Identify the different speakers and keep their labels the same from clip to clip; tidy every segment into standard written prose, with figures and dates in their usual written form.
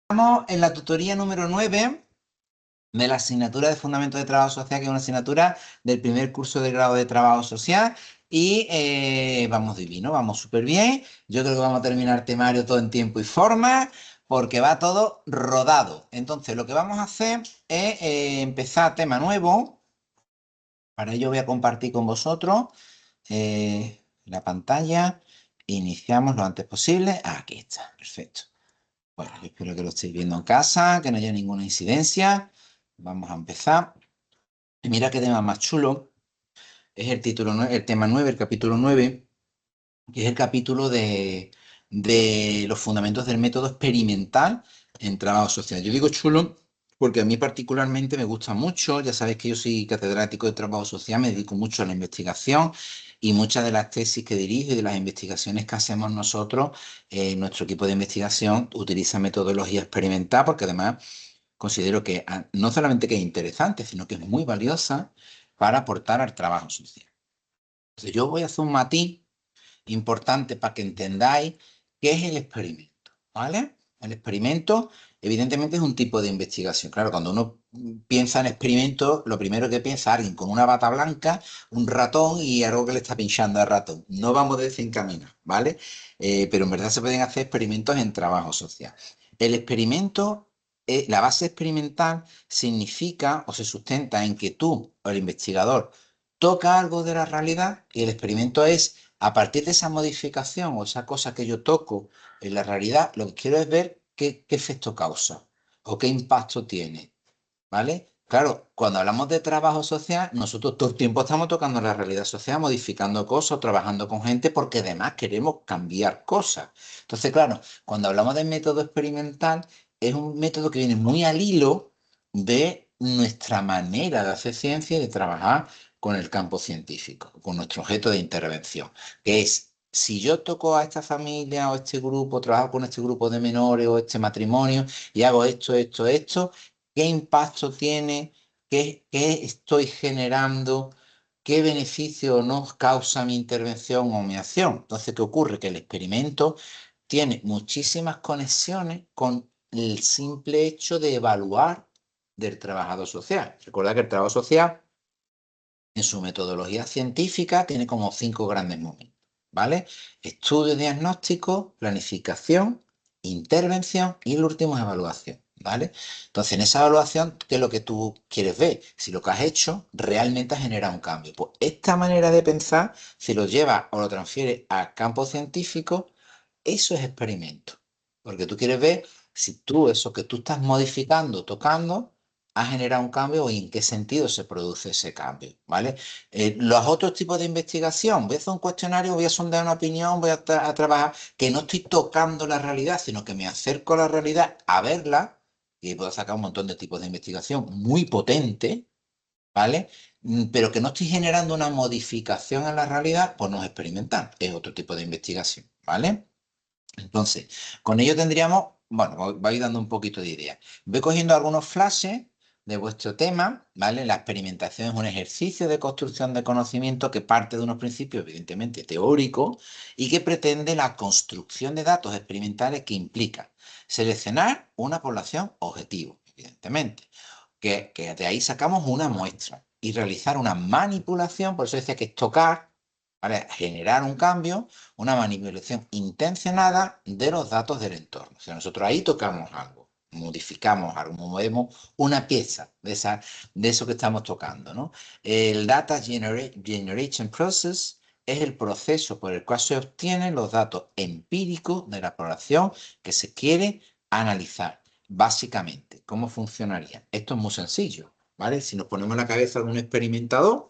Speaker 1: Estamos en la tutoría número 9 de la asignatura de Fundamentos de Trabajo Social, que es una asignatura del primer curso de grado de Trabajo Social. Y vamos divino, vamos súper bien. Yo creo que vamos a terminar temario todo en tiempo y forma, porque va todo rodado. Entonces, lo que vamos a hacer es empezar tema nuevo. Para ello voy a compartir con vosotros la pantalla. Iniciamos lo antes posible. Aquí está, perfecto. Bueno, yo espero que lo estéis viendo en casa, que no haya ninguna incidencia. Vamos a empezar. Y mira qué tema más chulo. Es el título, el tema 9, el capítulo 9, que es el capítulo de los fundamentos del método experimental en trabajo social. Yo digo chulo porque a mí particularmente me gusta mucho. Ya sabéis que yo soy catedrático de trabajo social, me dedico mucho a la investigación y muchas de las tesis que dirijo y de las investigaciones que hacemos nosotros, nuestro equipo de investigación utiliza metodología experimental porque además considero que no solamente que es interesante, sino que es muy valiosa para aportar al trabajo social. Entonces yo voy a hacer un matiz importante para que entendáis qué es el experimento, ¿vale? El experimento, evidentemente, es un tipo de investigación. Claro, cuando uno piensa en experimento, lo primero que piensa es alguien con una bata blanca, un ratón y algo que le está pinchando al ratón. No vamos desencaminados, ¿vale? Pero en verdad se pueden hacer experimentos en trabajo social. El experimento, la base experimental significa o se sustenta en que tú, o el investigador, toca algo de la realidad y el experimento es a partir de esa modificación o esa cosa que yo toco en la realidad, lo que quiero es ver qué efecto causa o qué impacto tiene, ¿vale? Claro, cuando hablamos de trabajo social, nosotros todo el tiempo estamos tocando la realidad social, modificando cosas, trabajando con gente, porque además queremos cambiar cosas. Entonces, claro, cuando hablamos de método experimental, es un método que viene muy al hilo de nuestra manera de hacer ciencia y de trabajar con el campo científico, con nuestro objeto de intervención, que es, si yo toco a esta familia o este grupo, trabajo con este grupo de menores o este matrimonio y hago esto, ¿qué impacto tiene? ¿Qué estoy generando? ¿Qué beneficio nos causa mi intervención o mi acción? Entonces, ¿qué ocurre? Que el experimento tiene muchísimas conexiones con el simple hecho de evaluar del trabajador social. Recuerda que el trabajo social en su metodología científica tiene como 5 grandes momentos, ¿vale? Estudio diagnóstico, planificación, intervención y el último es evaluación, ¿vale? Entonces, en esa evaluación, ¿qué es lo que tú quieres ver? Si lo que has hecho realmente ha generado un cambio. Pues esta manera de pensar, si lo llevas o lo transfieres al campo científico, eso es experimento. Porque tú quieres ver si tú, eso que tú estás modificando, tocando, ha generado un cambio y en qué sentido se produce ese cambio, ¿vale? Los otros tipos de investigación, voy a hacer un cuestionario, voy a sondear una opinión, voy a trabajar, que no estoy tocando la realidad, sino que me acerco a la realidad a verla, y puedo sacar un montón de tipos de investigación muy potente, ¿vale? Pero que no estoy generando una modificación en la realidad, pues no es experimental, es otro tipo de investigación, ¿vale? Entonces, con ello tendríamos, bueno, vais dando un poquito de idea. Voy cogiendo algunos flashes de vuestro tema, ¿vale? La experimentación es un ejercicio de construcción de conocimiento que parte de unos principios, evidentemente, teóricos y que pretende la construcción de datos experimentales que implica seleccionar una población objetivo, evidentemente, que de ahí sacamos una muestra y realizar una manipulación, por eso decía que es tocar, ¿vale? Generar un cambio, una manipulación intencionada de los datos del entorno. O sea, nosotros ahí tocamos algo, modificamos algo, movemos una pieza de eso que estamos tocando, ¿no? El Generation Process es el proceso por el cual se obtienen los datos empíricos de la población que se quiere analizar. Básicamente, ¿cómo funcionaría? Esto es muy sencillo, ¿vale? Si nos ponemos en la cabeza de un experimentador,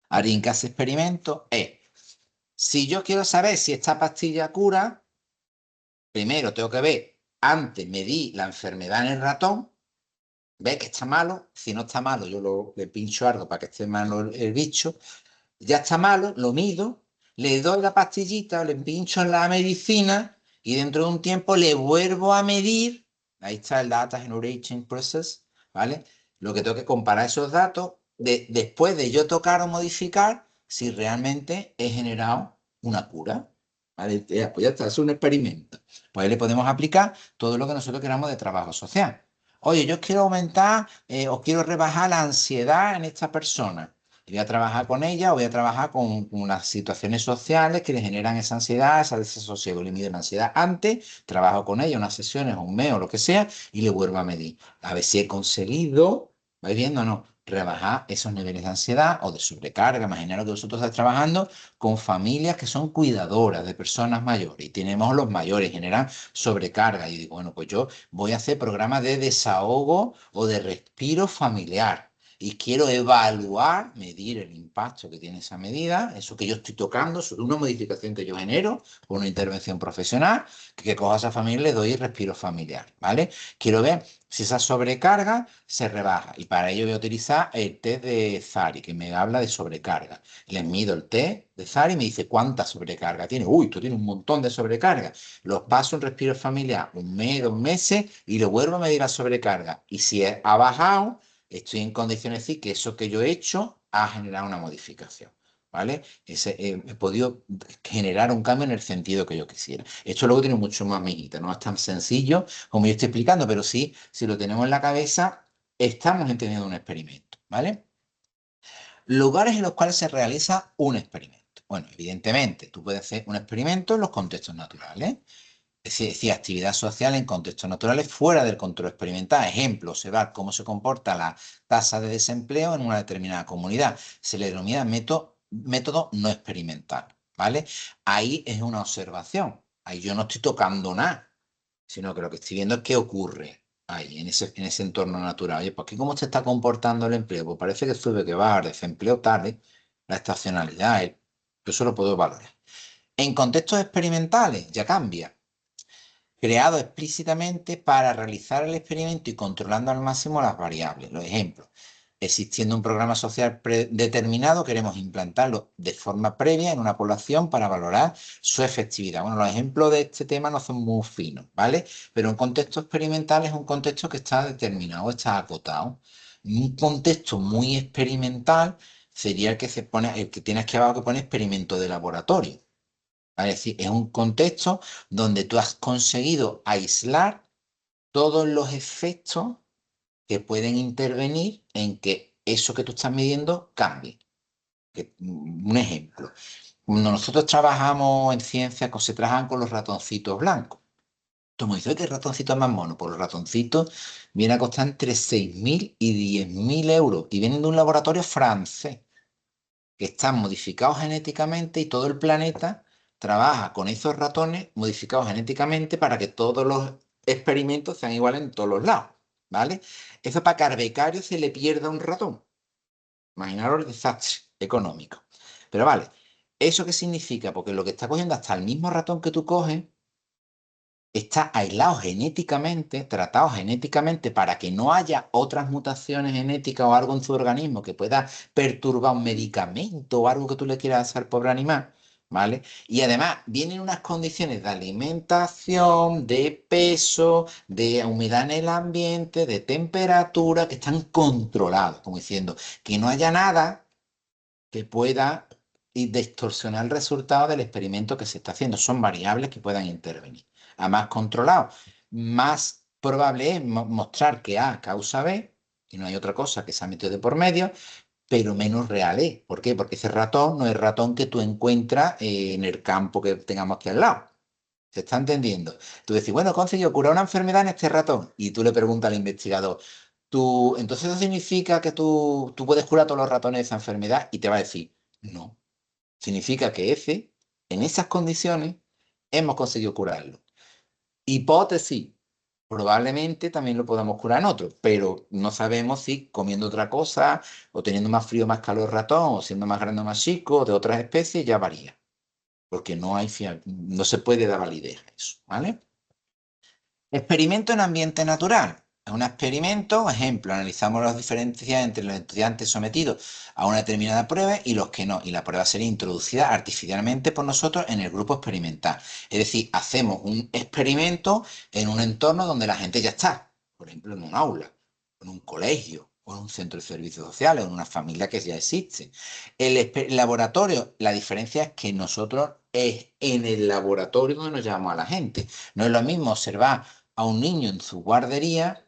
Speaker 1: alguien que hace experimentos, si yo quiero saber si esta pastilla cura, primero tengo que ver, antes medí la enfermedad en el ratón, ve que está malo, si no está malo, le pincho algo para que esté malo el bicho, ya está malo, lo mido, le doy la pastillita, le pincho en la medicina y dentro de un tiempo le vuelvo a medir, ahí está el Data Generation Process, ¿vale? Lo que tengo que comparar esos datos después de yo tocar o modificar si realmente he generado una cura. ¿Vale? Ya, pues ya está, es un experimento. Pues ahí le podemos aplicar todo lo que nosotros queramos de trabajo social. Oye, yo quiero aumentar o quiero rebajar la ansiedad en esta persona. Y voy a trabajar con ella o voy a trabajar con las situaciones sociales que le generan esa ansiedad, ese desasosiego. Le mido la ansiedad antes, trabajo con ella unas sesiones, un mes o lo que sea, y le vuelvo a medir. A ver si he conseguido, ¿vais viendo o no? Rebajar esos niveles de ansiedad o de sobrecarga. Imaginaros que vosotros estáis trabajando con familias que son cuidadoras de personas mayores y tenemos los mayores, generan sobrecarga. Y digo, bueno, pues yo voy a hacer programas de desahogo o de respiro familiar. Y quiero evaluar, medir el impacto que tiene esa medida, eso que yo estoy tocando, sobre una modificación que yo genero, por una intervención profesional, que cojo a esa familia y le doy respiro familiar, ¿vale? Quiero ver si esa sobrecarga se rebaja. Y para ello voy a utilizar el test de Zari, que me habla de sobrecarga. Les mido el test de Zari y me dice cuánta sobrecarga tiene. Uy, tú tienes un montón de sobrecarga. Los paso en respiro familiar un mes, 2 meses y lo vuelvo a medir la sobrecarga. Y si ha bajado, estoy en condiciones de decir que eso que yo he hecho ha generado una modificación. ¿Vale? He podido generar un cambio en el sentido que yo quisiera. Esto luego tiene mucho más miguita, no es tan sencillo como yo estoy explicando, pero sí, si lo tenemos en la cabeza, estamos entendiendo un experimento, ¿vale? Lugares en los cuales se realiza un experimento. Bueno, evidentemente, tú puedes hacer un experimento en los contextos naturales. Es decir, actividad social en contextos naturales fuera del control experimental. Ejemplo, observar cómo se comporta la tasa de desempleo en una determinada comunidad. Se le denomina método no experimental, ¿vale? Ahí es una observación. Ahí yo no estoy tocando nada, sino que lo que estoy viendo es qué ocurre ahí, en ese entorno natural. Oye, pues aquí cómo se está comportando el empleo. Pues parece que sube, que baja, el desempleo tal, ¿eh? La estacionalidad, eso lo puedo valorar. En contextos experimentales ya cambia. Creado explícitamente para realizar el experimento y controlando al máximo las variables. Los ejemplos. Existiendo un programa social predeterminado, queremos implantarlo de forma previa en una población para valorar su efectividad. Bueno, los ejemplos de este tema no son muy finos, ¿vale? Pero un contexto experimental es un contexto que está determinado, está acotado. Un contexto muy experimental sería el que se pone, el que tienes que abajo que pone experimento de laboratorio. Es decir, es un contexto donde tú has conseguido aislar todos los efectos que pueden intervenir en que eso que tú estás midiendo cambie. Un ejemplo, cuando nosotros trabajamos en ciencia, se trabajan con los ratoncitos blancos. Tú me dices, ¿qué ratoncito es más mono? Pues los ratoncitos vienen a costar entre 6.000 y 10.000 euros y vienen de un laboratorio francés que están modificados genéticamente y todo el planeta trabaja con esos ratones modificados genéticamente para que todos los experimentos sean iguales en todos los lados, ¿vale? Eso para que al becario se le pierda un ratón. Imaginaros el desastre económico. Pero vale, ¿eso qué significa? Porque lo que está cogiendo hasta el mismo ratón que tú coges está aislado genéticamente, tratado genéticamente para que no haya otras mutaciones genéticas o algo en su organismo que pueda perturbar un medicamento o algo que tú le quieras hacer al pobre animal, ¿vale? Y además vienen unas condiciones de alimentación, de peso, de humedad en el ambiente, de temperatura que están controlados, como diciendo que no haya nada que pueda distorsionar el resultado del experimento que se está haciendo. Son variables que puedan intervenir. A más controlado, más probable es mostrar que A causa B, y no hay otra cosa que se ha metido de por medio, pero menos real es. ¿Por qué? Porque ese ratón no es ratón que tú encuentras en el campo que tengamos aquí al lado. ¿Se está entendiendo? Tú decís, bueno, he conseguido curar una enfermedad en este ratón. Y tú le preguntas al investigador, entonces eso significa que tú puedes curar a todos los ratones de esa enfermedad y te va a decir, no. Significa que en esas condiciones, hemos conseguido curarlo. Hipótesis, probablemente también lo podamos curar en otros, pero no sabemos si comiendo otra cosa o teniendo más frío, más calor ratón o siendo más grande o más chico de otras especies ya varía, porque no se puede dar validez a eso, ¿vale? Experimento en ambiente natural. Es un experimento, ejemplo, analizamos las diferencias entre los estudiantes sometidos a una determinada prueba y los que no, y la prueba sería introducida artificialmente por nosotros en el grupo experimental. Es decir, hacemos un experimento en un entorno donde la gente ya está, por ejemplo, en un aula, en un colegio, o en un centro de servicios sociales, o en una familia que ya existe. El laboratorio, la diferencia es que nosotros es en el laboratorio donde nos llevamos a la gente. No es lo mismo observar a un niño en su guardería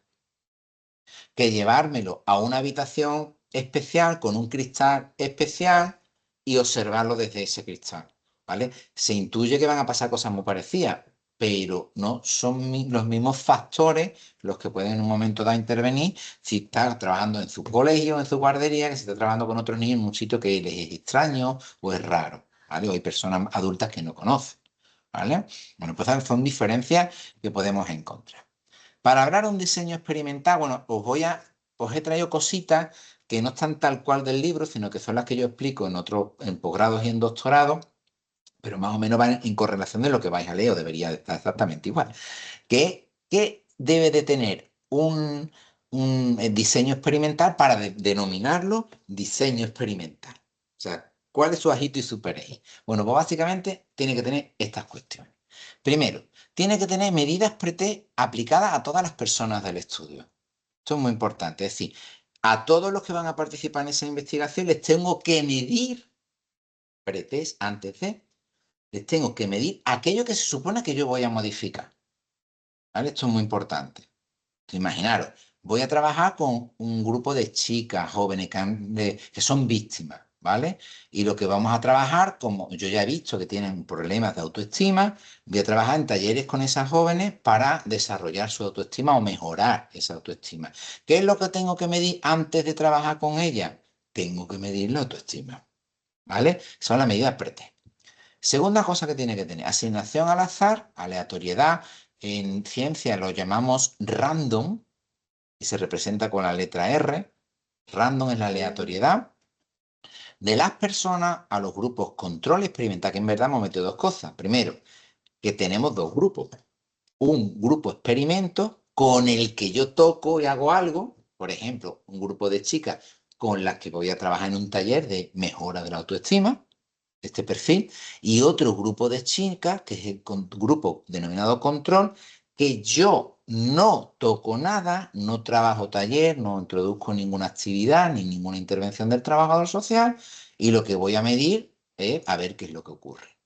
Speaker 1: que llevármelo a una habitación especial con un cristal especial y observarlo desde ese cristal, ¿vale? Se intuye que van a pasar cosas muy parecidas, pero no son los mismos factores los que pueden en un momento dado intervenir si está trabajando en su colegio, en su guardería, que si está trabajando con otros niños en un sitio que les es extraño o es raro, ¿vale? O hay personas adultas que no conocen, ¿vale? Bueno, pues son diferencias que podemos encontrar. Para hablar de un diseño experimental, bueno, os he traído cositas que no están tal cual del libro, sino que son las que yo explico en posgrados y en doctorados, pero más o menos van en correlación de lo que vais a leer, o debería de estar exactamente igual. ¿Qué debe de tener un diseño experimental para denominarlo diseño experimental? O sea, ¿cuál es su agito y su perejil? Bueno, pues básicamente tiene que tener estas cuestiones. Primero, tiene que tener medidas pre-T aplicadas a todas las personas del estudio. Esto es muy importante. Es decir, a todos los que van a participar en esa investigación les tengo que medir pre-test antes de, les tengo que medir aquello que se supone que yo voy a modificar. ¿Vale? Esto es muy importante. Imaginaros, voy a trabajar con un grupo de chicas jóvenes que son víctimas, ¿vale? Y lo que vamos a trabajar, como yo ya he visto que tienen problemas de autoestima, voy a trabajar en talleres con esas jóvenes para desarrollar su autoestima o mejorar esa autoestima. ¿Qué es lo que tengo que medir antes de trabajar con ellas? Tengo que medir la autoestima, ¿vale? Son las medidas pre-test. Segunda cosa que tiene que tener, asignación al azar, aleatoriedad. En ciencia lo llamamos random, y se representa con la letra R. Random es la aleatoriedad de las personas a los grupos control y experimental, que en verdad hemos metido dos cosas. Primero, que tenemos dos grupos. Un grupo experimento con el que yo toco y hago algo, por ejemplo, un grupo de chicas con las que voy a trabajar en un taller de mejora de la autoestima, este perfil, y otro grupo de chicas, que es el grupo denominado control, que yo no toco nada, no trabajo taller, no introduzco ninguna actividad ni ninguna intervención del trabajador social, y lo que voy a medir es a ver qué es lo que ocurre.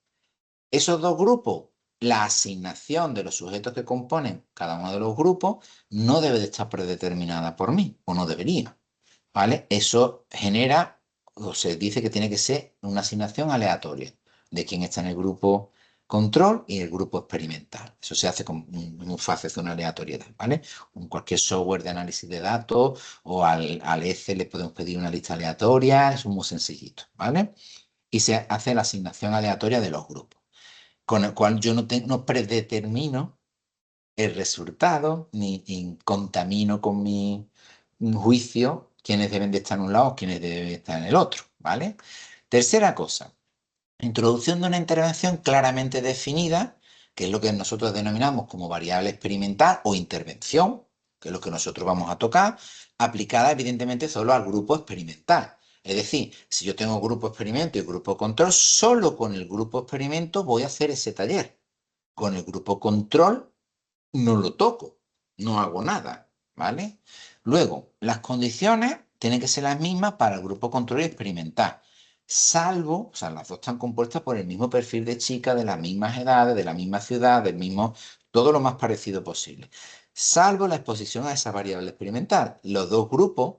Speaker 1: Esos dos grupos, la asignación de los sujetos que componen cada uno de los grupos no debe de estar predeterminada por mí, o no debería, ¿vale? Eso genera, o se dice que tiene que ser una asignación aleatoria de quién está en el grupo control y el grupo experimental. Eso se hace con muy fácil, hacer una aleatoriedad, ¿vale? Con cualquier software de análisis de datos o al ECE le podemos pedir una lista aleatoria, es muy sencillito, ¿vale? Y se hace la asignación aleatoria de los grupos, con el cual yo no predetermino el resultado ni contamino con mi juicio quiénes deben de estar en un lado, quiénes deben de estar en el otro, ¿vale? Tercera cosa, introducción de una intervención claramente definida, que es lo que nosotros denominamos como variable experimental o intervención, que es lo que nosotros vamos a tocar, aplicada evidentemente solo al grupo experimental. Es decir, si yo tengo grupo experimento y grupo control, solo con el grupo experimento voy a hacer ese taller. Con el grupo control no lo toco, no hago nada, ¿vale? Luego, las condiciones tienen que ser las mismas para el grupo control y experimental, salvo, o sea, las dos están compuestas por el mismo perfil de chicas, de las mismas edades, de la misma ciudad, del mismo, todo lo más parecido posible, salvo la exposición a esa variable experimental. Los dos grupos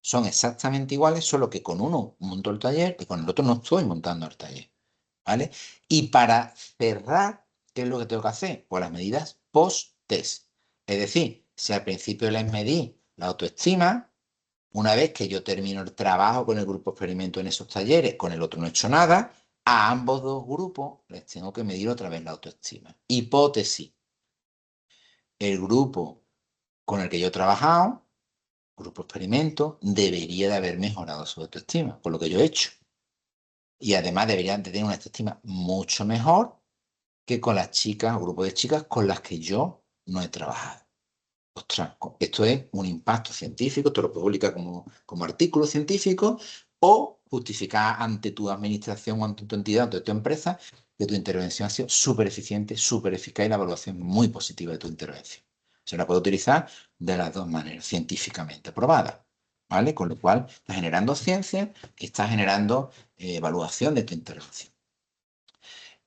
Speaker 1: son exactamente iguales, solo que con uno monto el taller y con el otro no estoy montando el taller, ¿vale? Y para cerrar, ¿qué es lo que tengo que hacer? Pues las medidas post-test. Es decir, si al principio les medí la autoestima, una vez que yo termino el trabajo con el grupo experimento en esos talleres, con el otro no he hecho nada, a ambos dos grupos les tengo que medir otra vez la autoestima. Hipótesis. El grupo con el que yo he trabajado, grupo experimento, debería de haber mejorado su autoestima, por lo que yo he hecho. Y además deberían de tener una autoestima mucho mejor que con las chicas o grupo de chicas con las que yo no he trabajado. Ostras, esto es un impacto científico, esto lo publica como artículo científico o justificar ante tu administración o ante tu entidad o ante tu empresa que tu intervención ha sido súper eficiente, súper eficaz y la evaluación muy positiva de tu intervención. Se la puede utilizar de las dos maneras, científicamente probada, ¿vale? Con lo cual, está generando ciencia y está generando evaluación de tu intervención.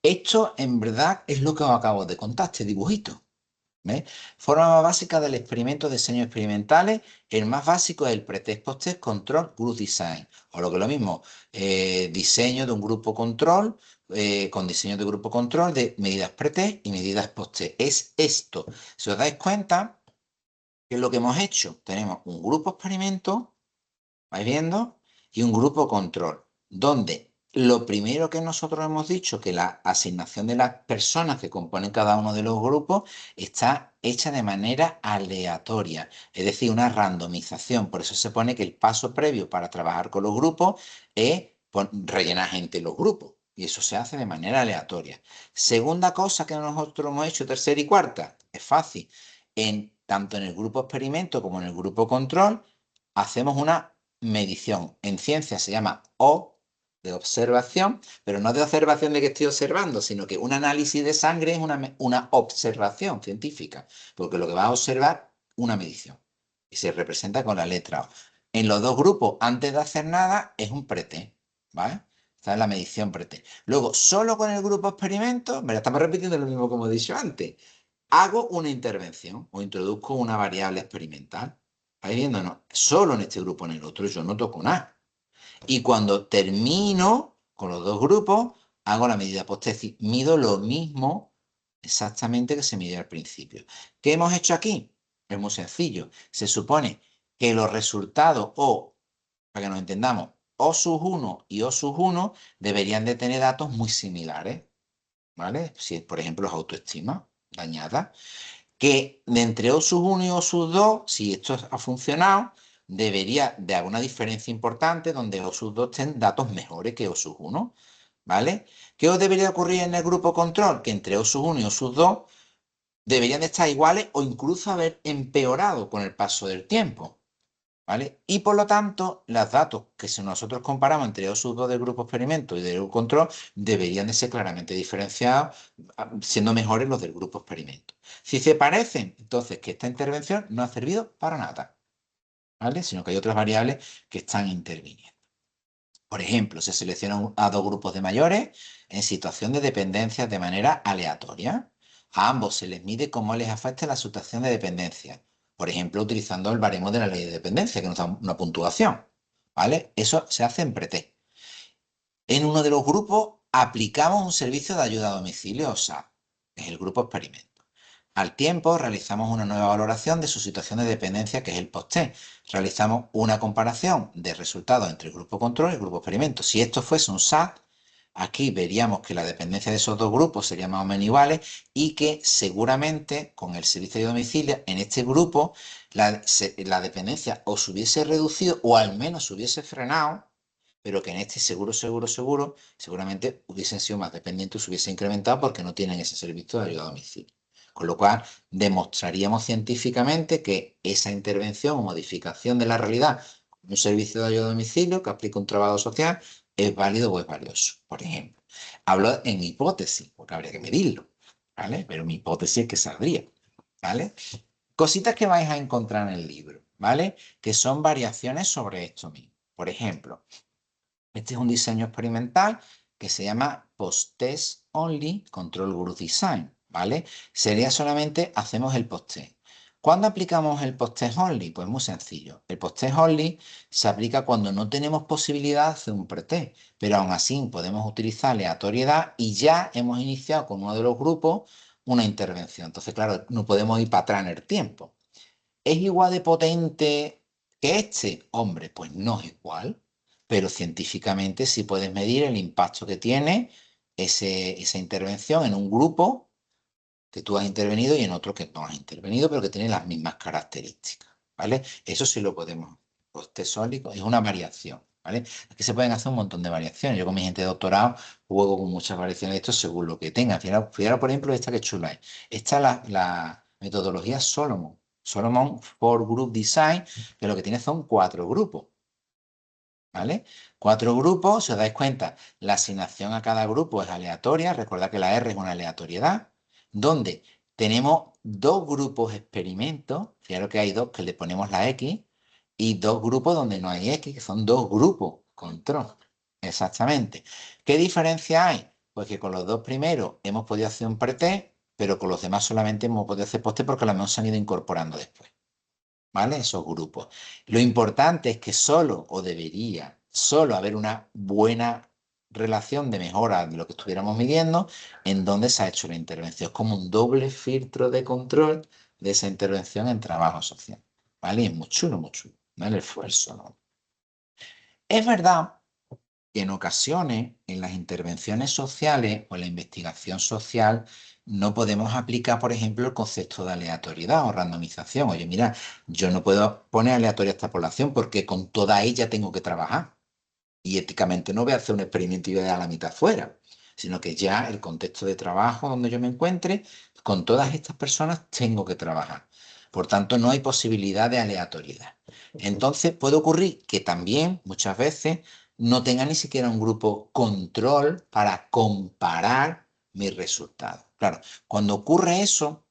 Speaker 1: Esto, en verdad, es lo que os acabo de contar, este dibujito. ¿Ves? Forma básica del experimento de diseños experimentales. El más básico es el pretest, post-test, control, group design. O lo que es lo mismo, diseño de un grupo control, con diseño de grupo control de medidas pretest y medidas post-test. Es esto. Si os dais cuenta, ¿qué es lo que hemos hecho? Tenemos un grupo experimento, ¿vais viendo? Y un grupo control, donde lo primero que nosotros hemos dicho, que la asignación de las personas que componen cada uno de los grupos está hecha de manera aleatoria, es decir, una randomización. Por eso se pone que el paso previo para trabajar con los grupos es rellenar gente en los grupos. Y eso se hace de manera aleatoria. Segunda cosa que nosotros hemos hecho, tercera y cuarta, es fácil. Tanto en el grupo experimento como en el grupo control, hacemos una medición. En ciencia se llama O de observación, pero no de observación de que estoy observando, sino que un análisis de sangre es una observación científica, porque lo que va a observar una medición y se representa con la letra O. En los dos grupos, antes de hacer nada, es un pretest, ¿vale? Esta es la medición pretest. Luego, solo con el grupo experimento, mira, estamos repitiendo lo mismo como he dicho antes, hago una intervención o introduzco una variable experimental. ¿Estáis viendo? No, solo en este grupo, en el otro yo no toco nada. Y cuando termino con los dos grupos, hago la medida post-test. Mido lo mismo exactamente que se midió al principio. ¿Qué hemos hecho aquí? Es muy sencillo. Se supone que los resultados O, para que nos entendamos, O sub 1 y O sub 1 deberían de tener datos muy similares, ¿vale? Si, por ejemplo, es autoestima dañada, que de entre O sub 1 y O sub 2, si esto ha funcionado, debería de haber una diferencia importante donde O sub 2 tenga datos mejores que O sub 1, ¿vale? ¿Qué os debería ocurrir en el grupo control? Que entre O sub 1 y O sub 2 deberían de estar iguales o incluso haber empeorado con el paso del tiempo, ¿vale? Y por lo tanto, los datos que si nosotros comparamos entre O sub 2 del grupo experimento y del grupo control deberían de ser claramente diferenciados, siendo mejores los del grupo experimento. Si se parecen, entonces que esta intervención no ha servido para nada, ¿vale? Sino que hay otras variables que están interviniendo. Por ejemplo, se seleccionan a dos grupos de mayores en situación de dependencia de manera aleatoria. A ambos se les mide cómo les afecta la situación de dependencia. Por ejemplo, utilizando el baremo de la ley de dependencia, que nos da una puntuación. ¿Vale? Eso se hace en pretest. En uno de los grupos aplicamos un servicio de ayuda a domicilio, o SAD, que es el grupo experimento. Al tiempo, realizamos una nueva valoración de su situación de dependencia, que es el post-test. Realizamos una comparación de resultados entre el grupo control y el grupo experimento. Si esto fuese un SAT, aquí veríamos que la dependencia de esos dos grupos sería más o menos iguales y que seguramente con el servicio de domicilio en este grupo la dependencia o se hubiese reducido o al menos se hubiese frenado, pero que en este seguramente hubiesen sido más dependientes o se hubiese incrementado porque no tienen ese servicio de ayuda a domicilio. Con lo cual, demostraríamos científicamente que esa intervención o modificación de la realidad con un servicio de ayuda a domicilio que aplica un trabajo social es válido o es valioso, por ejemplo. Hablo en hipótesis, porque habría que medirlo, ¿vale? Pero mi hipótesis es que saldría, ¿vale? Cositas que vais a encontrar en el libro, ¿vale? Que son variaciones sobre esto mismo. Por ejemplo, este es un diseño experimental que se llama Post-Test Only Control Group Design, ¿vale? Sería solamente hacemos el post-test. ¿Cuándo aplicamos el post-test only? Pues muy sencillo. El post-test only se aplica cuando no tenemos posibilidad de hacer un pretest, pero aún así podemos utilizar aleatoriedad y ya hemos iniciado con uno de los grupos una intervención. Entonces, claro, no podemos ir para atrás en el tiempo. ¿Es igual de potente que este? Hombre, pues no es igual, pero científicamente sí puedes medir el impacto que tiene esa intervención en un grupo que tú has intervenido y en otro que no has intervenido, pero que tiene las mismas características, ¿vale? Eso sí lo podemos. Coste sólido es una variación, ¿vale? Aquí se pueden hacer un montón de variaciones. Yo con mi gente de doctorado juego con muchas variaciones de esto según lo que tenga. Fijaros, por ejemplo, esta que chula es. Esta es la metodología Solomon. Solomon for Group Design, que lo que tiene son 4 grupos, ¿vale? 4 grupos, si os dais cuenta, la asignación a cada grupo es aleatoria. Recordad que la R es una aleatoriedad, donde tenemos 2 grupos experimentos. Fijaros que hay 2 que le ponemos la X y dos grupos donde no hay X, que son dos grupos, control. Exactamente. ¿Qué diferencia hay? Pues que con los dos primeros hemos podido hacer un pretest, pero con los demás solamente hemos podido hacer post porque los se han ido incorporando después. ¿Vale? Esos grupos. Lo importante es que solo, o debería, solo haber una buena relación de mejora de lo que estuviéramos midiendo en donde se ha hecho la intervención. Es como un doble filtro de control de esa intervención en trabajo social. ¿Vale? Y es muy chulo, muy chulo. ¿No? El esfuerzo, ¿no? Es verdad que en ocasiones en las intervenciones sociales o en la investigación social no podemos aplicar, por ejemplo, el concepto de aleatoriedad o randomización. Oye, mira, yo no puedo poner aleatoria a esta población porque con toda ella tengo que trabajar. Y éticamente no voy a hacer un experimento y voy a dar la mitad fuera, sino que ya el contexto de trabajo donde yo me encuentre, con todas estas personas tengo que trabajar. Por tanto, no hay posibilidad de aleatoriedad. Entonces, puede ocurrir que también muchas veces no tenga ni siquiera un grupo control para comparar mis resultados. Claro, cuando ocurre eso,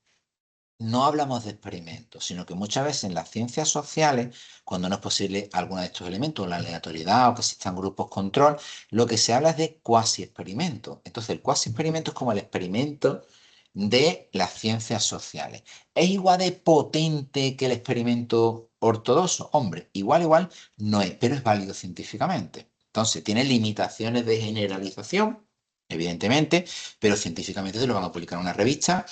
Speaker 1: no hablamos de experimentos, sino que muchas veces en las ciencias sociales, cuando no es posible alguno de estos elementos, la aleatoriedad o que existan grupos control, lo que se habla es de cuasi experimentos. Entonces, el cuasi experimento es como el experimento de las ciencias sociales. ¿Es igual de potente que el experimento ortodoxo? Hombre, igual no es, pero es válido científicamente. Entonces, tiene limitaciones de generalización, evidentemente, pero científicamente te lo van a publicar en una revista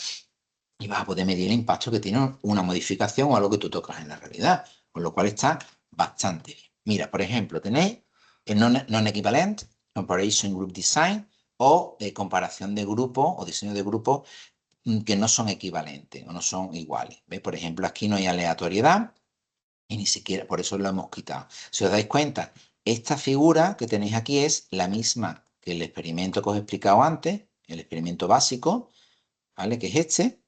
Speaker 1: y vas a poder medir el impacto que tiene una modificación o algo que tú tocas en la realidad, con lo cual está bastante bien. Mira, por ejemplo, tenéis el non-equivalent, comparison group design o comparación de grupos o diseño de grupos que no son equivalentes o no son iguales. ¿Ves? Por ejemplo, aquí no hay aleatoriedad y ni siquiera, por eso lo hemos quitado. Si os dais cuenta, esta figura que tenéis aquí es la misma que el experimento que os he explicado antes, el experimento básico, ¿vale? Que es este.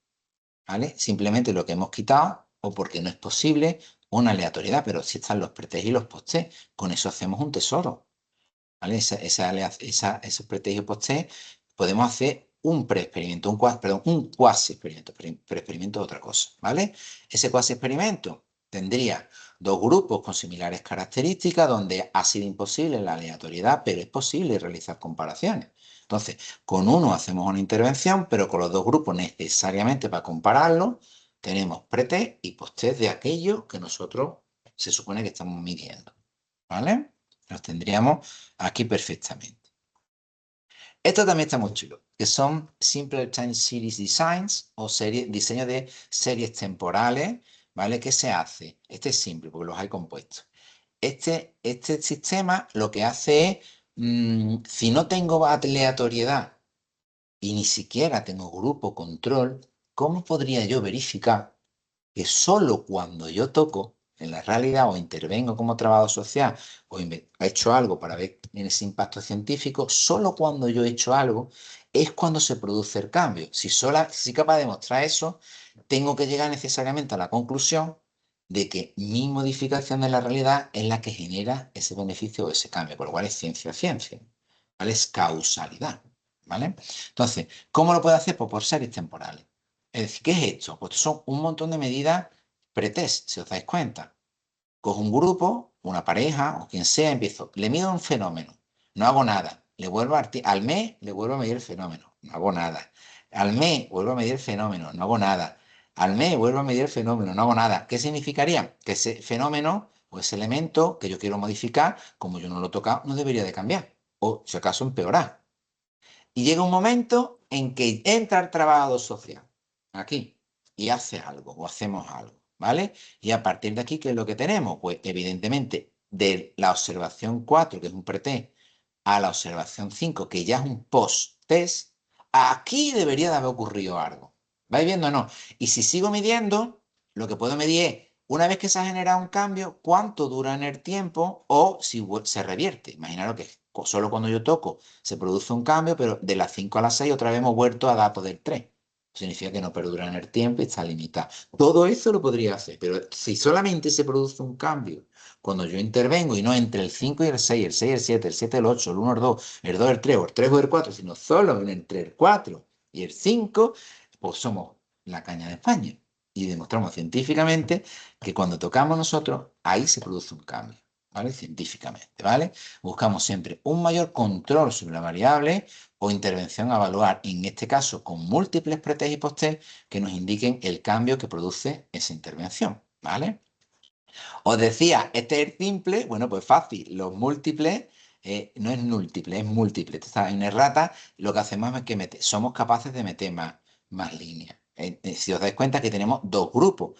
Speaker 1: ¿Vale? Simplemente lo que hemos quitado, o porque no es posible, una aleatoriedad, pero si están los pretest y los post-test, con eso hacemos un tesoro, ¿vale? Esos pretest y post-test, podemos hacer un preexperimento, un cuasi experimento, preexperimento es otra cosa, ¿vale? Ese cuasi experimento tendría dos grupos con similares características donde ha sido imposible la aleatoriedad, pero es posible realizar comparaciones. Entonces, con uno hacemos una intervención, pero con los dos grupos necesariamente para compararlo, tenemos pretest y post-test de aquello que nosotros se supone que estamos midiendo, ¿vale? Los tendríamos aquí perfectamente. Esto también está muy chulo, que son Simple Time Series Designs o diseño de series temporales, ¿vale? ¿Qué se hace? Este es simple porque los hay compuestos. Este sistema lo que hace es, si no tengo aleatoriedad y ni siquiera tengo grupo control, ¿cómo podría yo verificar que solo cuando yo toco en la realidad o intervengo como trabajo social o he hecho algo para ver en ese impacto científico, solo cuando yo he hecho algo es cuando se produce el cambio? Si soy capaz de demostrar eso, tengo que llegar necesariamente a la conclusión de que mi modificación de la realidad es la que genera ese beneficio o ese cambio, por lo cual es ciencia, ¿vale? Es causalidad, ¿vale? Entonces, ¿cómo lo puedo hacer? Pues por series temporales. Es decir, ¿qué es esto? Pues son un montón de medidas pretest, si os dais cuenta. Cojo un grupo, una pareja o quien sea, empiezo, le mido un fenómeno, no hago nada. Le vuelvo al mes le vuelvo a medir el fenómeno, no hago nada. Al mes vuelvo a medir el fenómeno, no hago nada. Al mes vuelvo a medir el fenómeno, no hago nada. ¿Qué significaría? Que ese fenómeno o ese elemento que yo quiero modificar, como yo no lo he tocado, no debería de cambiar. O si acaso empeorar. Y llega un momento en que entra el trabajador social aquí y hace algo o hacemos algo, ¿vale? Y a partir de aquí, ¿qué es lo que tenemos? Pues evidentemente de la observación 4, que es un pretest, a la observación 5, que ya es un post-test, aquí debería de haber ocurrido algo. ¿Vais viendo o no? Y si sigo midiendo, lo que puedo medir es, una vez que se ha generado un cambio, cuánto dura en el tiempo o si se revierte. Imaginaros que solo cuando yo toco se produce un cambio, pero de las 5 a las 6 otra vez hemos vuelto a datos del 3. Significa que no perdura en el tiempo y está limitado. Todo eso lo podría hacer, pero si solamente se produce un cambio cuando yo intervengo y no entre el 5 y el 6, el 6 y el 7, el 7 y el 8, el 1 y el 2, el 2 y el 3 o el 3 o el 4, sino solo entre el 4 y el 5, pues somos la caña de España. y demostramos científicamente que cuando tocamos nosotros, ahí se produce un cambio, ¿vale? Científicamente, ¿vale? Buscamos siempre un mayor control sobre la variable o intervención a evaluar, en este caso con múltiples pretest y post-test que nos indiquen el cambio que produce esa intervención, ¿vale? Os decía, este es el simple, bueno, pues fácil, los múltiples no es múltiple, es múltiple. Está en errata, lo que hacemos es que somos capaces de meter más líneas. Si os dais cuenta que tenemos dos grupos.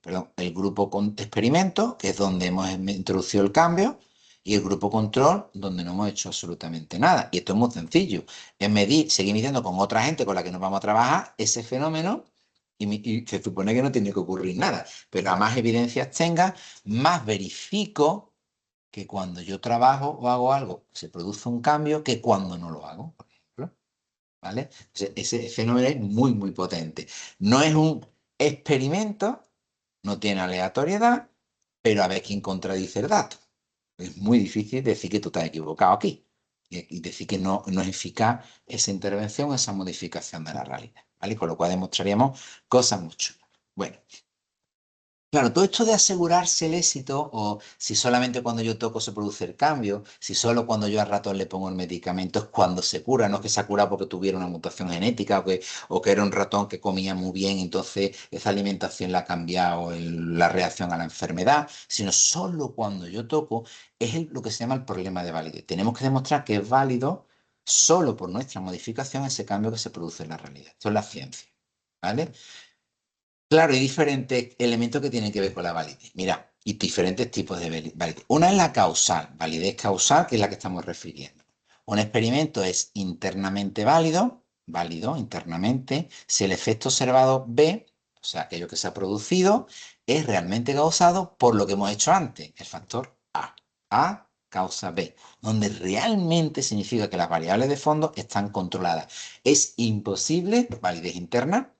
Speaker 1: Perdón, el grupo con experimento, que es donde hemos introducido el cambio, y el grupo control, donde no hemos hecho absolutamente nada. Y esto es muy sencillo. Es medir, seguir midiendo con otra gente con la que nos vamos a trabajar ese fenómeno, y se supone que no tiene que ocurrir nada. Pero a más evidencias tenga, más verifico que cuando yo trabajo o hago algo se produce un cambio que cuando no lo hago, por ejemplo. ¿Vale? Ese fenómeno es muy, muy potente. No es un experimento, no tiene aleatoriedad, pero a ver quién contradice el dato. Es muy difícil decir que tú estás equivocado aquí y decir que no es eficaz esa intervención, esa modificación de la realidad. ¿Vale? Con lo cual demostraríamos cosas mucho. Bueno. Claro, todo esto de asegurarse el éxito, o si solamente cuando yo toco se produce el cambio, si solo cuando yo al ratón le pongo el medicamento es cuando se cura, no es que se ha curado porque tuviera una mutación genética o que era un ratón que comía muy bien, entonces esa alimentación le ha cambiado la reacción a la enfermedad, sino solo cuando yo toco es lo que se llama el problema de validez. Tenemos que demostrar que es válido solo por nuestra modificación ese cambio que se produce en la realidad. Esto es la ciencia, ¿vale? Claro, hay diferentes elementos que tienen que ver con la validez. Mira, y diferentes tipos de validez. Una es la causal, validez causal, que es la que estamos refiriendo. Un experimento es internamente válido internamente, si el efecto observado B, o sea, aquello que se ha producido, es realmente causado por lo que hemos hecho antes, el factor A. A causa B, donde realmente significa que las variables de fondo están controladas. Es imposible, validez interna,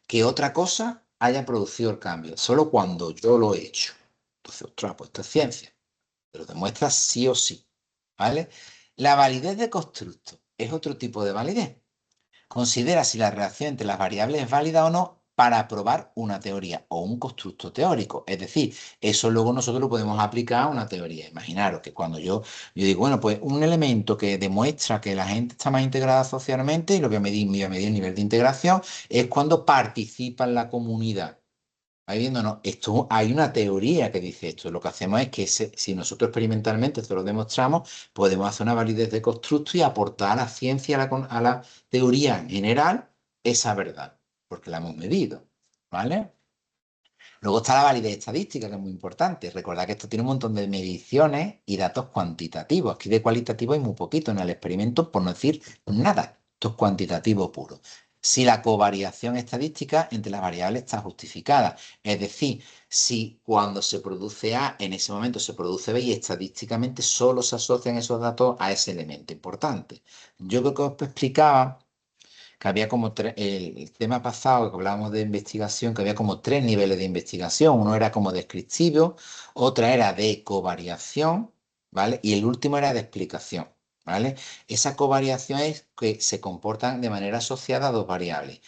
Speaker 1: que otra cosa haya producido el cambio, solo cuando yo lo he hecho. Entonces, ostras, pues esto es ciencia, pero demuestra sí o sí, ¿vale? La validez de constructo es otro tipo de validez. Considera si la relación entre las variables es válida o no para probar una teoría o un constructo teórico. Es decir, eso luego nosotros lo podemos aplicar a una teoría. Imaginaros que cuando yo digo, bueno, pues un elemento que demuestra que la gente está más integrada socialmente y lo que voy a medir el nivel de integración es cuando participa en la comunidad. Ahí viéndonos, esto, hay una teoría que dice esto. Lo que hacemos es que si nosotros experimentalmente esto lo demostramos, podemos hacer una validez de constructo y aportar a la ciencia, a la teoría en general, esa verdad, porque la hemos medido, ¿vale? Luego está la validez estadística, que es muy importante. Recordad que esto tiene un montón de mediciones y datos cuantitativos. Aquí de cualitativo hay muy poquito en el experimento, por no decir nada. Esto es cuantitativo puro. Si la covariación estadística entre las variables está justificada, es decir, si cuando se produce A, en ese momento se produce B y estadísticamente solo se asocian esos datos a ese elemento importante. Yo creo que os explicaba que había como el tema pasado que hablábamos de investigación, que había como tres niveles de investigación. Uno era como descriptivo, otra era de covariación, ¿vale? Y el último era de explicación, ¿vale? Esa covariación es que se comportan de manera asociada a dos variables.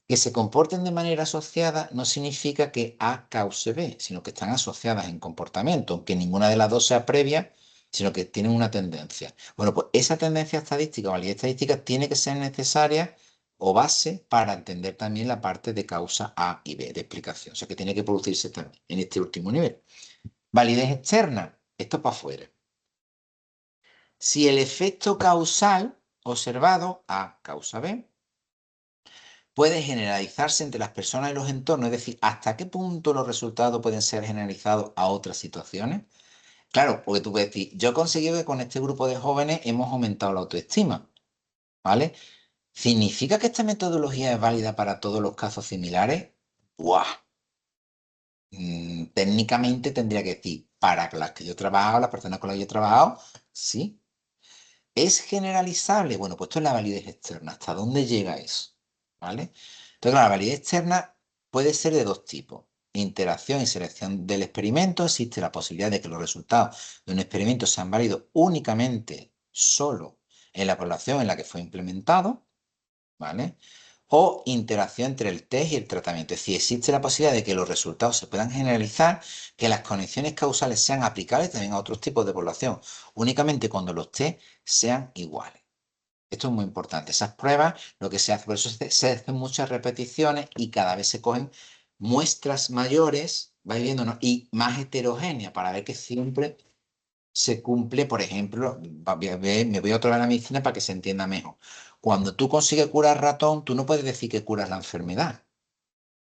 Speaker 1: Que se comporten de manera asociada no significa que A cause B, sino que están asociadas en comportamiento, aunque ninguna de las dos sea previa, sino que tienen una tendencia. Bueno, pues esa tendencia estadística o validez estadística tiene que ser necesaria o base para entender también la parte de causa A y B, de explicación. O sea que tiene que producirse también en este último nivel. Validez externa, esto para afuera. Si el efecto causal observado, A causa B, puede generalizarse entre las personas y los entornos, es decir, hasta qué punto los resultados pueden ser generalizados a otras situaciones. Claro, porque tú puedes decir, yo he conseguido que con este grupo de jóvenes hemos aumentado la autoestima, ¿vale? ¿Significa que esta metodología es válida para todos los casos similares? ¡Buah! Técnicamente tendría que decir, para las que yo he trabajado, las personas con las que yo he trabajado, sí. ¿Es generalizable? Bueno, pues esto es la validez externa. ¿Hasta dónde llega eso? ¿Vale? Entonces, claro, la validez externa puede ser de dos tipos. Interacción y selección del experimento. Existe la posibilidad de que los resultados de un experimento sean válidos únicamente solo en la población en la que fue implementado, ¿vale? o interacción entre el test y el tratamiento. Es decir, existe la posibilidad de que los resultados se puedan generalizar, que las conexiones causales sean aplicables también a otros tipos de población, únicamente cuando los test sean iguales. Esto es muy importante. Esas pruebas, lo que se hace, por eso se hacen muchas repeticiones y cada vez se cogen muestras mayores, vais viendo, ¿no? Y más heterogéneas para ver que siempre se cumple, por ejemplo, me voy otra vez a la medicina para que se entienda mejor. Cuando tú consigues curar ratón, tú no puedes decir que curas la enfermedad.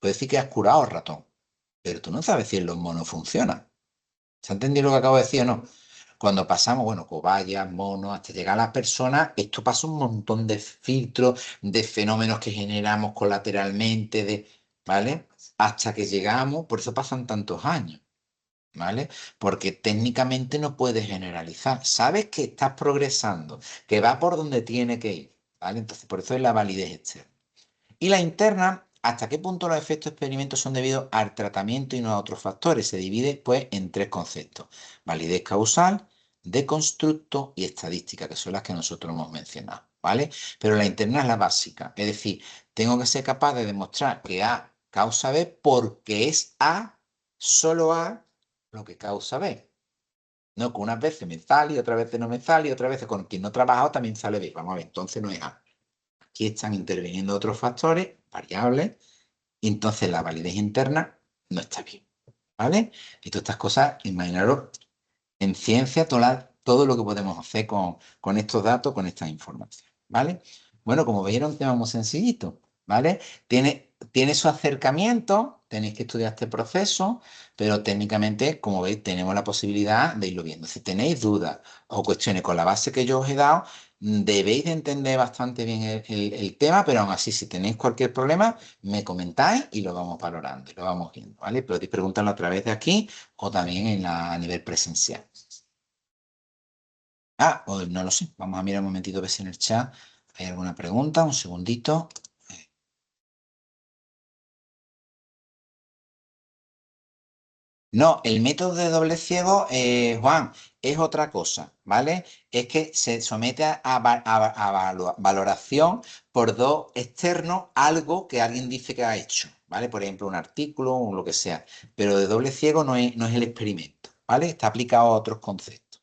Speaker 1: Puedes decir que has curado al ratón, pero tú no sabes si en los monos funciona. ¿Se ha entendido lo que acabo de decir o no? Cuando pasamos, bueno, cobayas, monos, hasta llegar a las personas, esto pasa un montón de filtros, de fenómenos que generamos colateralmente, ¿vale? Hasta que llegamos, por eso pasan tantos años. ¿Vale? Porque técnicamente no puedes generalizar. Sabes que estás progresando, que va por donde tiene que ir, ¿vale? Entonces, por eso es la validez externa. Y la interna, ¿hasta qué punto los efectos experimentos son debidos al tratamiento y no a otros factores? Se divide, pues, en tres conceptos: validez causal, de constructo y estadística, que son las que nosotros hemos mencionado, ¿vale? Pero la interna es la básica, es decir, tengo que ser capaz de demostrar que A causa B porque es A, solo A, lo que causa B. No, que unas veces me sale y otras veces no me sale y otras veces con quien no he trabajado también sale B. Vamos a ver, entonces no es A. Aquí están interviniendo otros factores, variables, y entonces la validez interna no está bien, ¿vale? Y todas estas cosas, imaginaros en ciencia todo lo que podemos hacer con estos datos, con estas informaciones, ¿vale? Bueno, como veis, era un tema muy sencillito, ¿vale? Tiene su acercamiento, tenéis que estudiar este proceso, pero técnicamente, como veis, tenemos la posibilidad de irlo viendo. Si tenéis dudas o cuestiones con la base que yo os he dado, debéis de entender bastante bien el tema, pero aún así, si tenéis cualquier problema, me comentáis y lo vamos valorando y lo vamos viendo, ¿vale? Podéis preguntarlo a través de aquí o también a nivel presencial. O no lo sé. Vamos a mirar un momentito a ver si en el chat hay alguna pregunta. Un segundito. No, el método de doble ciego, Juan, es otra cosa, ¿vale? Es que se somete a valoración por dos externos algo que alguien dice que ha hecho, ¿vale? Por ejemplo, un artículo o lo que sea. Pero de doble ciego no es el experimento, ¿vale? Está aplicado a otros conceptos.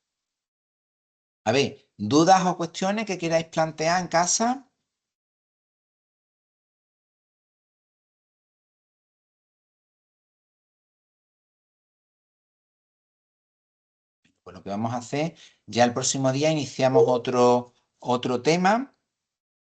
Speaker 1: A ver, ¿dudas o cuestiones que queráis plantear en casa? Pues lo que vamos a hacer, ya el próximo día iniciamos otro tema,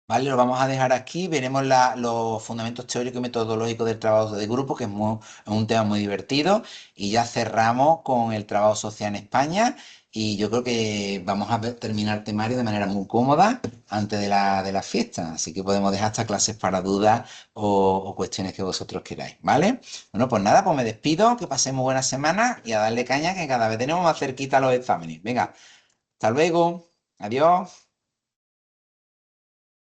Speaker 1: ¿vale? Lo vamos a dejar aquí, veremos los fundamentos teóricos y metodológicos del trabajo de grupo, que es un tema muy divertido, y ya cerramos con el trabajo social en España, y yo creo que vamos a terminar el temario de manera muy cómoda antes de la fiesta, así que podemos dejar estas clases para dudas o cuestiones que vosotros queráis, ¿vale? Bueno, pues nada, pues me despido, que pasemos buena semana y a darle caña que cada vez tenemos más cerquita los exámenes. Venga, hasta luego, adiós.